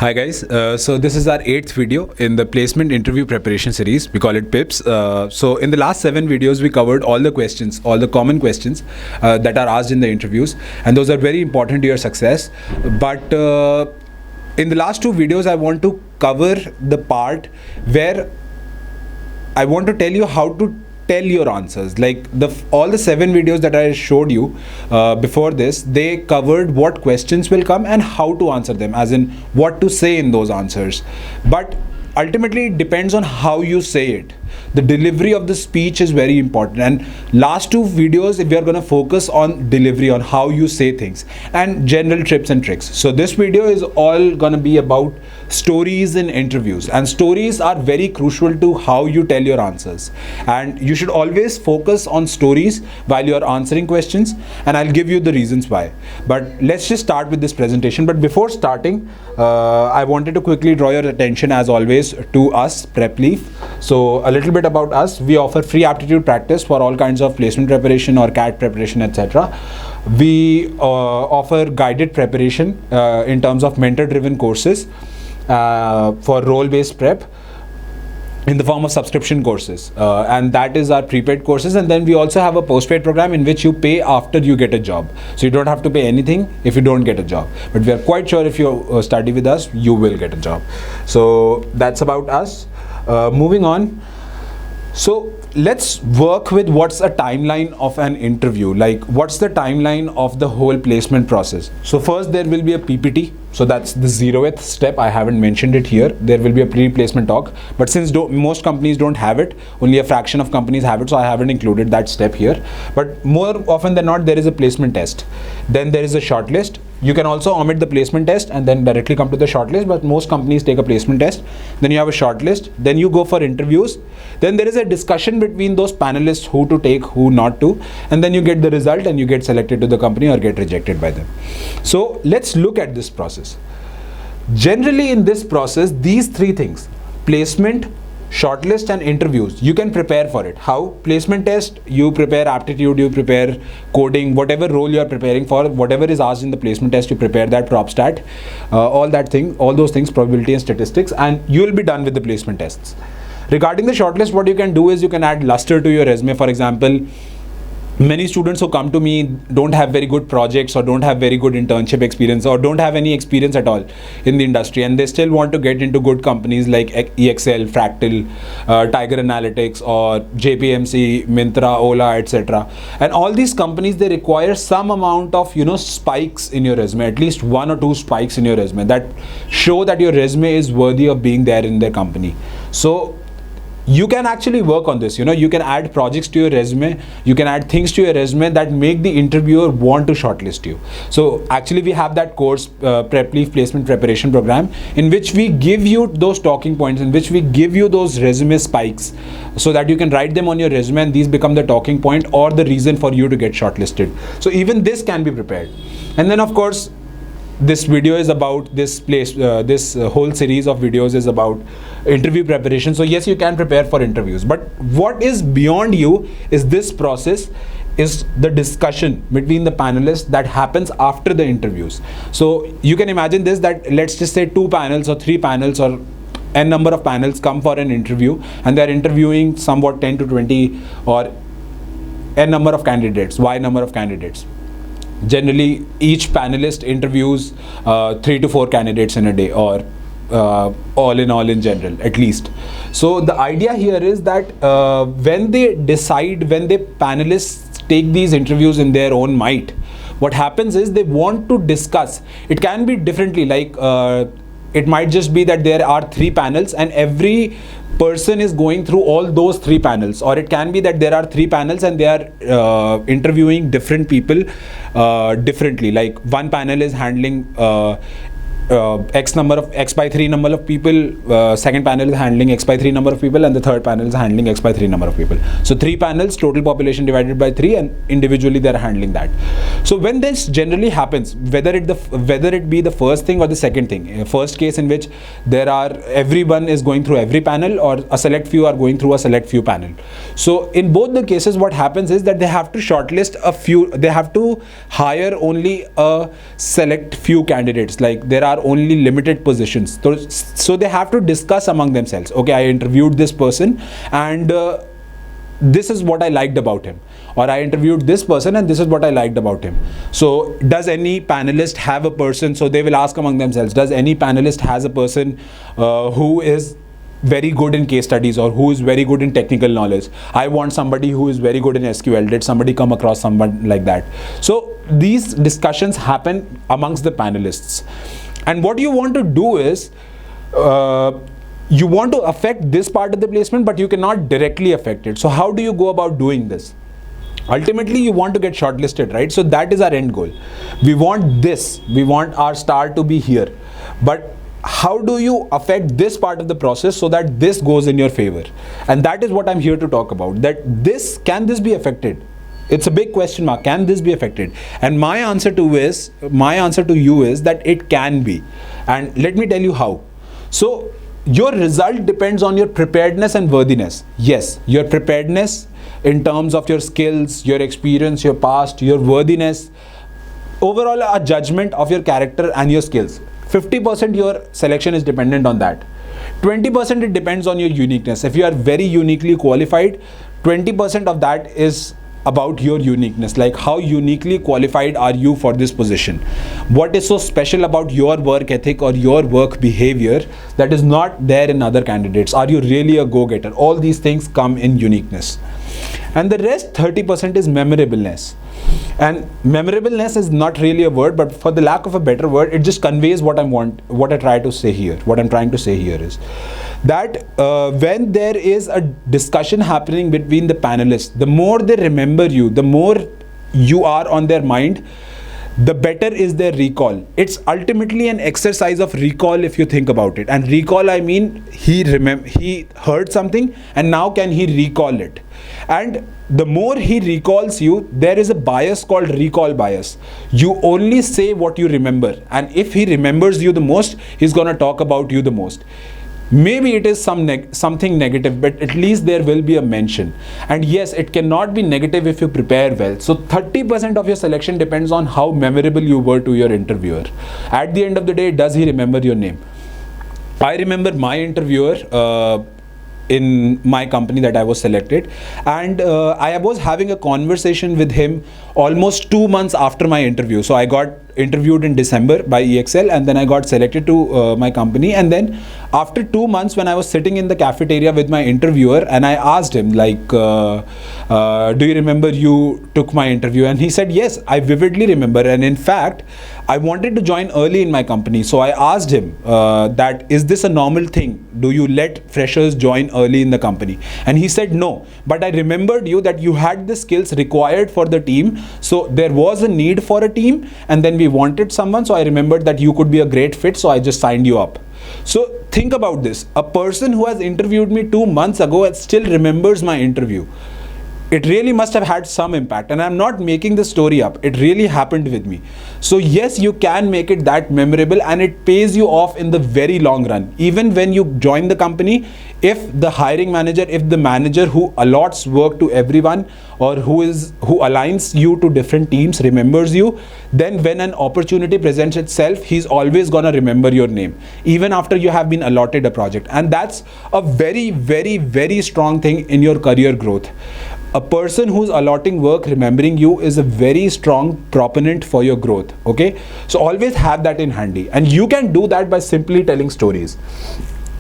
Hi guys, so this is our 8th video in the placement interview preparation series. We call it PIPS. So in the last 7 videos we covered all the questions, all the common questions that are asked in the interviews, and those are very important to your success. But in the last 2 videos I want to cover the part where I want to tell you how to tell your answers. Like all the 7 videos that I showed you before this, they covered what questions will come and how to answer them, as in what to say in those answers. But ultimately it depends on how you say it. The delivery of the speech is very important, and last 2 videos we are going to focus on delivery, on how you say things and general tips and tricks. So this video is all going to be about stories in interviews, and stories are very crucial to how you tell your answers, and you should always focus on stories while you are answering questions, and I'll give you the reasons why. But let's just start with this presentation. But before starting, I wanted to quickly draw your attention, as always, to us, PrepLeaf. So a little bit about us: we offer free aptitude practice for all kinds of placement preparation or CAT preparation, etc. We offer guided preparation in terms of mentor-driven courses for role-based prep in the form of subscription courses, and that is our prepaid courses. And then we also have a postpaid program in which you pay after you get a job, so you don't have to pay anything if you don't get a job, but we are quite sure if you study with us you will get a job. So that's about us. Moving on, so let's work with what's a timeline of an interview. Like, what's the timeline of the whole placement process? So first there will be a PPT. So that's the 0th step. I haven't mentioned it here. There will be a pre-placement talk, but since most companies don't have it, only a fraction of companies have it, so I haven't included that step here. But more often than not, there is a placement test. Then there is a shortlist. You can also omit the placement test and then directly come to the shortlist, but most companies take a placement test. Then you have a shortlist. Then you go for interviews. Then there is a discussion between those panelists, who to take, who not to, and then you get the result and you get selected to the company or get rejected by them. So let's look at this process. Generally in this process, these 3 things: placement, shortlist and interviews, you can prepare for it. How? Placement test, you prepare aptitude, you prepare coding, whatever role you are preparing for, whatever is asked in the placement test, you prepare that, prop stat, all those things, probability and statistics, and you will be done with the placement tests. Regarding the shortlist, what you can do is you can add luster to your resume. For example, many students who come to me don't have very good projects or don't have very good internship experience or don't have any experience at all in the industry, and they still want to get into good companies like EXL, Fractal, Tiger Analytics or JPMC, Myntra, Ola, etc. And all these companies, they require some amount of spikes in your resume, at least 1 or 2 spikes in your resume that show that your resume is worthy of being there in their company. So you can actually work on this. You can add projects to your resume, you can add things to your resume that make the interviewer want to shortlist you. So actually we have that course, PrepLeaf Placement Preparation Program, in which we give you those talking points, in which we give you those resume spikes, so that you can write them on your resume and these become the talking point or the reason for you to get shortlisted. So even this can be prepared. And then of course, this video is about this whole series of videos is about interview preparation. So yes, you can prepare for interviews, but what is beyond you is this process, is the discussion between the panelists that happens after the interviews. So you can imagine this, that let's just say 2 panels or 3 panels or n number of panels come for an interview, and they're interviewing somewhat 10 to 20 or n number of candidates, y number of candidates. Generally each panelist interviews 3 to 4 candidates in a day, or all in general, at least. So the idea here is that when the panelists take these interviews in their own might, what happens is they want to discuss. It can be differently, like it might just be that there are 3 panels and every person is going through all those 3 panels, or it can be that there are 3 panels and they are interviewing different people differently. Like one panel is handling x by 3 number of people, second panel is handling x by 3 number of people, and the third panel is handling x by 3 number of people. So 3 panels, total population divided by 3, and individually they are handling that. So when this generally happens, whether it be the first thing or the second thing, first case in which everyone is going through every panel, or a select few are going through a select few panel. So in both the cases, what happens is that they have to shortlist a few, they have to hire only a select few candidates. Like there are are only limited positions. So they have to discuss among themselves. Okay, I interviewed this person, and this is what I liked about him, or I interviewed this person and this is what I liked about him. So does any panelist have a person, so they will ask among themselves, does any panelist has a person who is very good in case studies or who is very good in technical knowledge? I want somebody who is very good in SQL. Did somebody come across someone like that? So these discussions happen amongst the panelists, and what you want to do is you want to affect this part of the placement, but you cannot directly affect it. So how do you go about doing this? Ultimately, you want to get shortlisted, right? So that is our end goal. We want this. We want our star to be here. But how do you affect this part of the process so that this goes in your favor? And that is what I'm here to talk about. That can this be affected? It's a big question mark. Can this be affected? And my answer to you is that it can be. And let me tell you how. So your result depends on your preparedness and worthiness. Yes, your preparedness in terms of your skills, your experience, your past, your worthiness, overall a judgment of your character and your skills. 50% your selection is dependent on that. 20% it depends on your uniqueness. If you are very uniquely qualified, 20% of that is about your uniqueness, like how uniquely qualified are you for this position? What is so special about your work ethic or your work behavior that is not there in other candidates? Are you really a go-getter? All these things come in uniqueness. And the rest 30% is memorableness. And memorableness is not really a word, but for the lack of a better word, it just conveys what I try to say here. What I'm trying to say here is that when there is a discussion happening between the panelists, the more they remember you, the more you are on their mind, the better is their recall. It's ultimately an exercise of recall if you think about it. And recall, I mean, he heard something and now can he recall it? And the more he recalls you, there is a bias called recall bias. You only say what you remember, and if he remembers you the most, he's gonna talk about you the most. Maybe it is something negative, but at least there will be a mention. And yes, it cannot be negative if you prepare well. So 30% of your selection depends on how memorable you were to your interviewer. At the end of the day, does he remember your name? I remember my interviewer in my company that I was selected, and I was having a conversation with him almost 2 months after my interview. So I got interviewed in December by EXL, and then I got selected to my company. And then after 2 months, when I was sitting in the cafeteria with my interviewer, and I asked him like, do you remember you took my interview? And he said, yes, I vividly remember. And in fact, I wanted to join early in my company. So I asked him that, is this a normal thing? Do you let freshers join early in the company? And he said, no, but I remembered you that you had the skills required for the team. So there was a need for a team, and then we wanted someone. So I remembered that you could be a great fit. So I just signed you up. So think about this. A person who has interviewed me 2 months ago and still remembers my interview. It really must have had some impact, and I'm not making the story up. It really happened with me. So yes, you can make it that memorable, and it pays you off in the very long run. Even when you join the company, if the hiring manager, if the manager who allots work to everyone, or who aligns you to different teams remembers you, then when an opportunity presents itself, he's always gonna remember your name, even after you have been allotted a project. And that's a very, very, very strong thing in your career growth. A person who's allotting work remembering you is a very strong proponent for your growth. Okay, so always have that in handy, and you can do that by simply telling stories.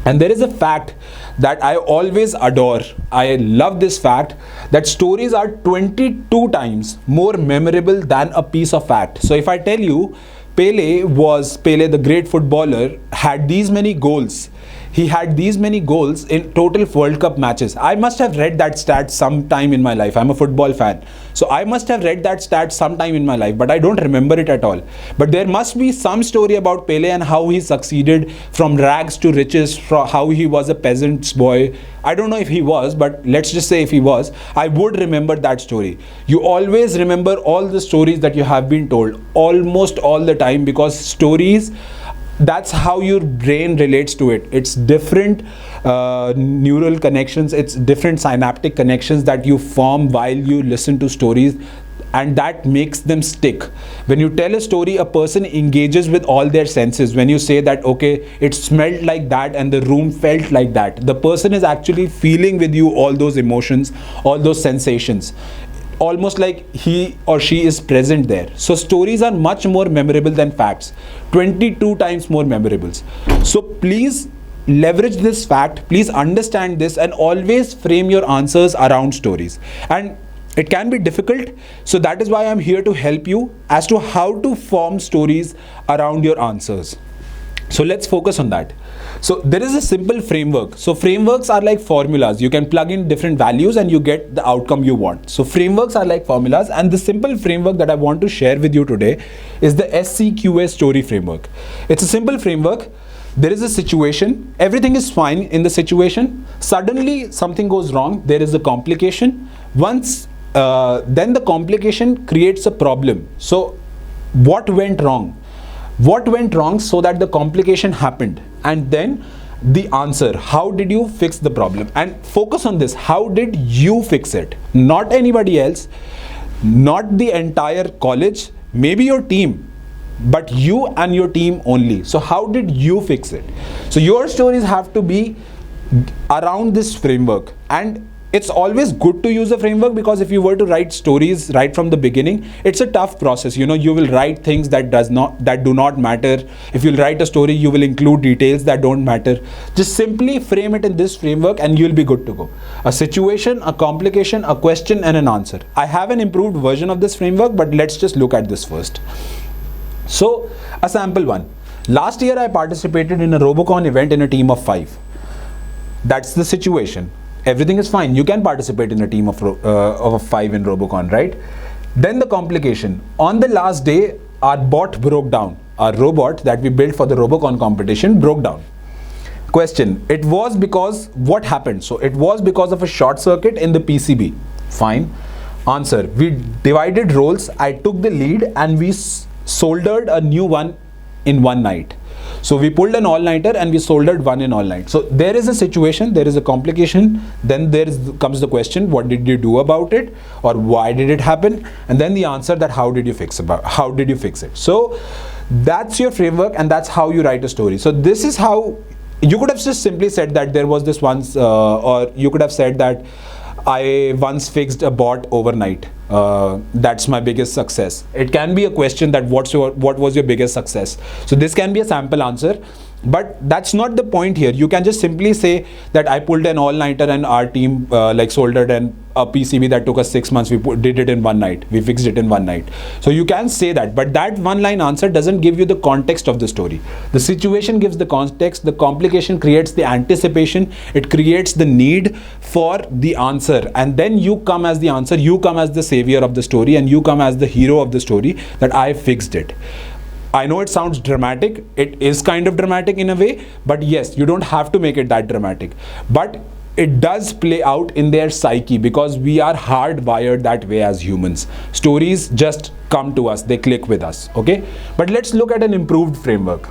And there is a fact that I always adore. I love this fact, that stories are 22 times more memorable than a piece of fact. So if I tell you Pele, the great footballer, had these many goals. He had these many goals in total World Cup matches. I must have read that stat sometime in my life. I'm a football fan. So I must have read that stat sometime in my life, but I don't remember it at all. But there must be some story about Pele and how he succeeded from rags to riches, from how he was a peasant's boy. I don't know if he was, but let's just say if he was, I would remember that story. You always remember all the stories that you have been told, almost all the time, because stories, that's how your brain relates to it. It's different neural connections, it's different synaptic connections that you form while you listen to stories. and that makes them stick. When you tell a story, a person engages with all their senses. When you say that, okay, it smelled like that and the room felt like that, the person is actually feeling with you all those emotions, all those sensations, almost like he or she is present there. So stories are much more memorable than facts, 22 times more memorable. So please leverage this fact, please understand this, and always frame your answers around stories. And it can be difficult, so that is why I'm here to help you as to how to form stories around your answers. So let's focus on that. So there is a simple framework. So frameworks are like formulas. You can plug in different values and you get the outcome you want. So frameworks are like formulas, and the simple framework that I want to share with you today is the SCQA story framework. It's a simple framework. There is a situation, everything is fine in the situation, suddenly something goes wrong, there is a complication. Once then the complication creates a problem. So what went wrong? What went wrong so that the complication happened? And then the answer, how did you fix the problem? And focus on this, how did you fix it? Not anybody else, not the entire college, maybe your team, but you and your team only. So how did you fix it? So your stories have to be around this framework. And it's always good to use a framework, because if you were to write stories right from the beginning, it's a tough process. You know, you will write things that do not matter. If you'll write a story, you will include details that don't matter. Just simply frame it in this framework and you'll be good to go. A situation, a complication, a question, and an answer. I have an improved version of this framework, but let's just look at this first. So a sample one. Last year I participated in a Robocon event in a team of 5. That's the situation. Everything is fine. You can participate in a team of 5 in Robocon, right? Then the complication. On the last day, our bot broke down. Our robot that we built for the Robocon competition broke down. Question. It was because what happened? So it was because of a short circuit in the PCB. Fine. Answer. We divided roles. I took the lead and we soldered a new one in one night. So we pulled an all-nighter and we soldered one in all night. So there is a situation, there is a complication, then comes the question, what did you do about it, or why did it happen? And then the answer, that how did you fix it? So that's your framework, and that's how you write a story. So this is how you could have just simply said that there was this once, or you could have said that I once fixed a bot overnight. That's my biggest success. It can be a question that what was your biggest success? So this can be a sample answer, but that's not the point here. You can just simply say that I pulled an all-nighter and our team soldered a PCB that took us 6 months. We did it in one night. We fixed it in one night. So you can say that, but that one-line answer doesn't give you the context of the story. The situation gives the context. The complication creates the anticipation. It creates the need for the answer, and then you come as the answer. You come as the savior of the story, and you come as the hero of the story, that I fixed it. I know it sounds dramatic. It is kind of dramatic in a way, but yes, you don't have to make it that dramatic. But it does play out in their psyche, because we are hardwired that way as humans. Stories just come to us, they click with us, okay? But let's look at an improved framework.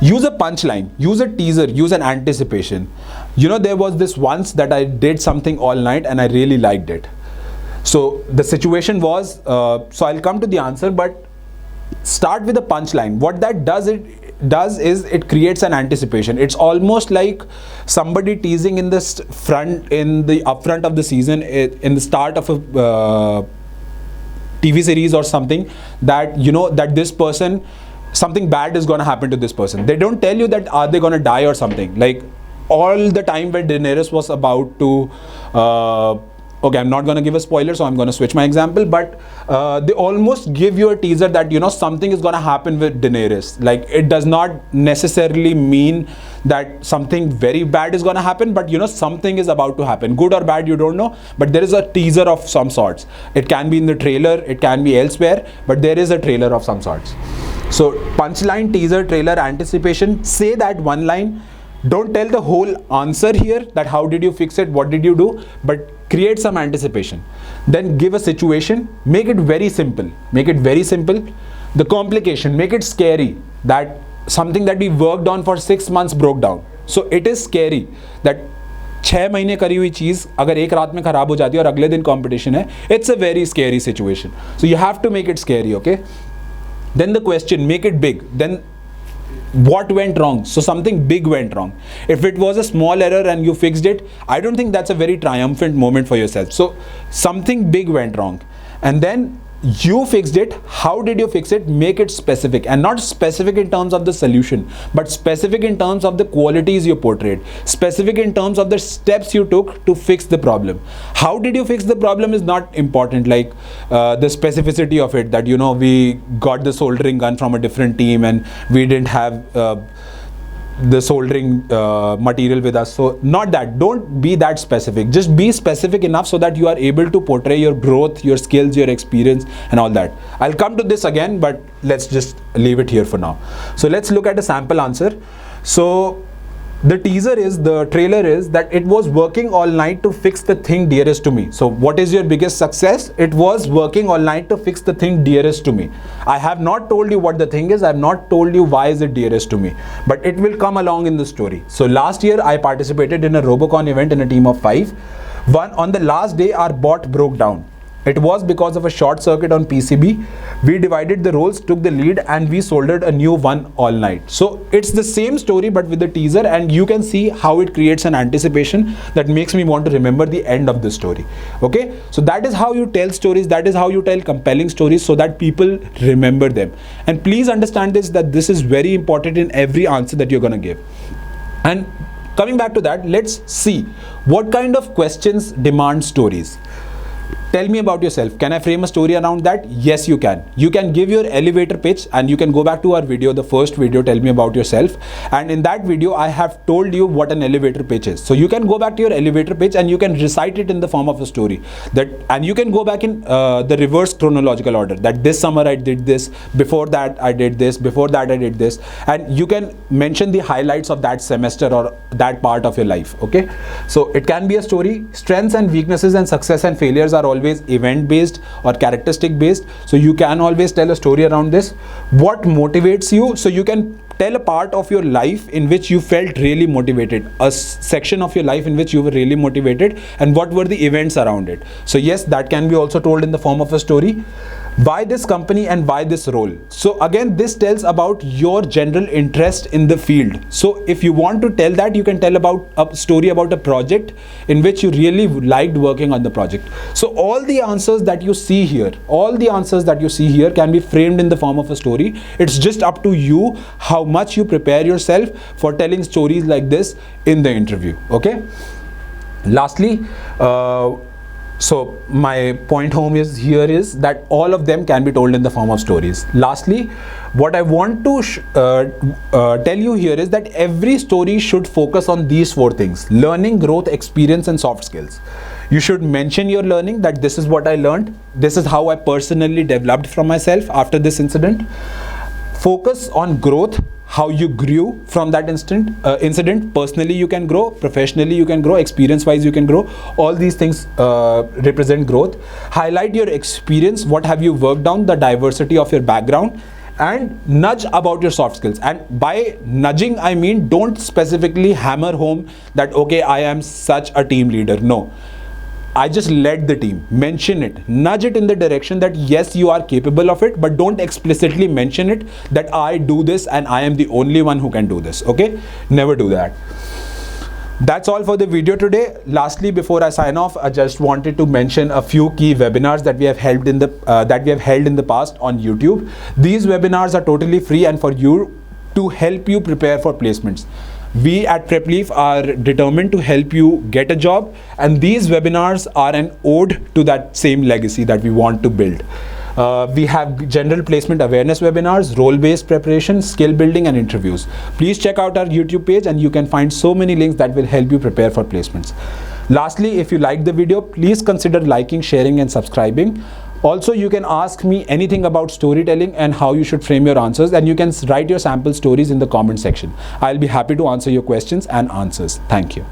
Use a punchline, use a teaser, use an anticipation. You know, there was this once that I did something all night and I really liked it. So the situation was, so I'll come to the answer, but start with a punchline. What that does is it creates an anticipation. It's almost like somebody teasing in the upfront of the season, in the start of a TV series or something, that you know that this person, something bad is going to happen to this person. They don't tell you that are they going to die or something. Like all the time when Daenerys was about to okay, I'm not going to give a spoiler, so I'm going to switch my example, but they almost give you a teaser that, you know, something is going to happen with Daenerys. Like, it does not necessarily mean that something very bad is going to happen, but, you know, something is about to happen. Good or bad, you don't know, but there is a teaser of some sorts. It can be in the trailer, it can be elsewhere, but there is a trailer of some sorts. So, punchline, teaser, trailer, anticipation, say that one line. Don't tell the whole answer here, that how did you fix it, what did you do, but create some anticipation. Then give a situation, make it very simple. Make it very simple. The complication, make it scary, that something that we worked on for 6 months broke down. So it is scary that 6 महीने करी हुई चीज़ अगर एक रात में ख़राब हो जाती है और अगले दिन कंपटीशन है, it's a very scary situation. So you have to make it scary. Okay, then the question, make it big. Then what went wrong? So something big went wrong. If it was a small error and you fixed it, I don't think that's a very triumphant moment for yourself. So something big went wrong, and then you fixed it. How did you fix it? Make it specific, and not specific in terms of the solution, but specific in terms of the qualities you portrayed, specific in terms of the steps you took to fix the problem. How did you fix the problem is not important, like the specificity of it, that we got the soldering gun from a different team and we didn't have the soldering material with us. So not that, don't be that specific, just be specific enough so that you are able to portray your growth, your skills, your experience and all that. I'll come to this again, but let's just leave it here for now. So let's look at a sample answer. So the teaser is, the trailer is that it was working all night to fix the thing dearest to me. So what is your biggest success? It was working all night to fix the thing dearest to me. I have not told you what the thing is. I have not told you why is it dearest to me, but it will come along in the story. So last year I participated in a Robocon event in a team of 5. On the last day our bot broke down. It was because of a short circuit on PCB. We divided the roles, took the lead, and we soldered a new one all night. So it's the same story but with the teaser, and you can see how it creates an anticipation that makes me want to remember the end of the story. Okay, so that is how you tell stories, that is how you tell compelling stories, so that people remember them. And please understand this, that this is very important in every answer that you're going to give. And coming back to that, let's see what kind of questions demand stories. Tell me about yourself. Can I frame a story around that? Yes, you can. You can give your elevator pitch, and you can go back to our video, the first video, Tell Me About Yourself. And in that video, I have told you what an elevator pitch is. So you can go back to your elevator pitch and you can recite it in the form of a story. And you can go back in the reverse chronological order. That this summer I did this, before that I did this, before that I did this. And you can mention the highlights of that semester or that part of your life. Okay. So it can be a story. Strengths and weaknesses and success and failures are always event based or characteristic based, so you can always tell a story around this. What motivates you? So you can tell a part of your life in which you felt really motivated, a section of your life in which you were really motivated, and what were the events around it. So yes, that can be also told in the form of a story. Why this company and why this role? So again, this tells about your general interest in the field. So if you want to tell that, you can tell about a story about a project in which you really liked working on the project. So all the answers that you see here, can be framed in the form of a story. It's just up to you how much you prepare yourself for telling stories like this in the interview. Okay. Lastly, so my point home is that all of them can be told in the form of stories. Lastly, what I want to tell you here is that every story should focus on these 4 things: learning, growth, experience, and soft skills. You should mention your learning, that this is what I learned, this is how I personally developed from myself after this incident. Focus on growth, how you grew from that incident. Personally you can grow, professionally you can grow, experience wise you can grow. All these things represent growth. Highlight your experience, what have you worked on, the diversity of your background, and nudge about your soft skills. And by nudging I mean, don't specifically hammer home that okay, I am such a team leader. No, I just led the team. Mention it, nudge it in the direction that yes, you are capable of it, but don't explicitly mention it that I do this and I am the only one who can do this. Okay, never do that. That's all for the video today. Lastly, before I sign off, I just wanted to mention a few key webinars that we have held in the past on YouTube. These webinars are totally free and for you to help you prepare for placements. We at PrepLeaf are determined to help you get a job, and these webinars are an ode to that same legacy that we want to build. We have general placement awareness webinars, role-based preparation, skill building, and interviews. Please check out our YouTube page and you can find so many links that will help you prepare for placements. Lastly, if you liked the video, please consider liking, sharing, and subscribing. Also, you can ask me anything about storytelling and how you should frame your answers, and you can write your sample stories in the comment section. I'll be happy to answer your questions and answers. Thank you.